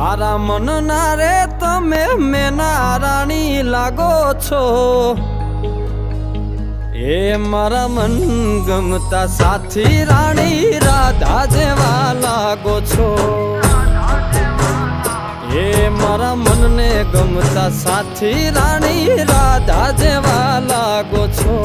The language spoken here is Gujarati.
મારા મન ના રે તમે મેના રાણી લાગો છો, એ મારા મન ગમતા સાથી રાણી રાધા જેવા લાગો છો, એ મારા મનને ગમતા સાથી રાણી રાધા જેવા લાગો છો।